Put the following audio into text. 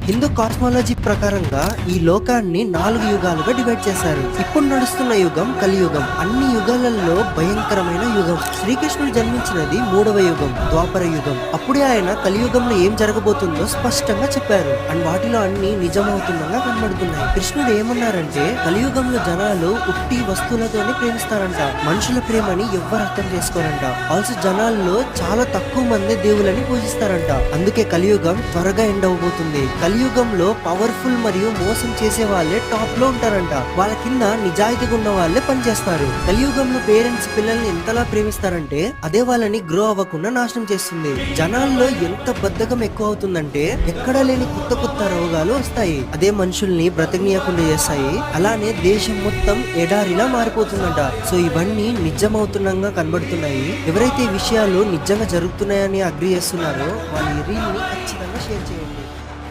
Hindu cosmology ప్రకారంగా ఈ లోకాన్ని 4 యుగాలుగా డివైడ్ చేశారు. ఇప్పుడు నడుస్తున్న యుగం కలియుగం. అన్ని యుగాలలో భయంకరమైన యుగం. శ్రీకృష్ణుడు జన్మించినది 3వ యుగం, ద్వాపర యుగం. అప్పుడే ఆయన కలియుగంలో ఏం జరగబోతుందో స్పష్టంగా చెప్పారు. అండ్ వాటిలో అన్ని నిజమవుతుండగా కనబడుతున్నాయి. కృష్ణుడు ఏమన్నారంటే, కలియుగంలో జనాలు ఉట్టి వస్తువులతోనే ప్రేమిస్తారంట. మనుషుల ప్రేమని ఎవ్వరు అర్థం చేసుకోరంట. ఆల్సో జనాల్లో చాలా తక్కువ మంది దేవులని పూజిస్తారంట. అందుకే కలియుగం త్వరగా ఎండ్ అవబోతుంది. కలియుగంలో పవర్ఫుల్ మరియు మోసం చేసే వాళ్ళే టాప్ లో ఉంటారంట. వాళ్ళ కింద నిజాయితీగా ఉన్న వాళ్ళే పనిచేస్తారు. కలియుగంలో పేరెంట్స్ పిల్లల్ని ఎంతలా ప్రేమిస్తారంటే అదే వాళ్ళని గ్రో అవ్వకుండా నాశనం చేస్తుంది. జనాల్లో ఎంత బద్ధకం ఎక్కువ అవుతుందంటే ఎక్కడా లేని కొత్త కొత్త రోగాలు వస్తాయి. అదే మనుషుల్ని బ్రతకనీయకుండా చేస్తాయి. అలానే దేశం మొత్తం ఎడారిలా మారిపోతుందంట. సో ఇవన్నీ నిజమవుతున్నగా కనబడుతున్నాయి. ఎవరైతే ఈ విషయాలు నిజంగా జరుగుతున్నాయని అగ్రి చేస్తున్నారో వాళ్ళు ఈ రీల్ ని ఖచ్చితంగా షేర్ చేయండి.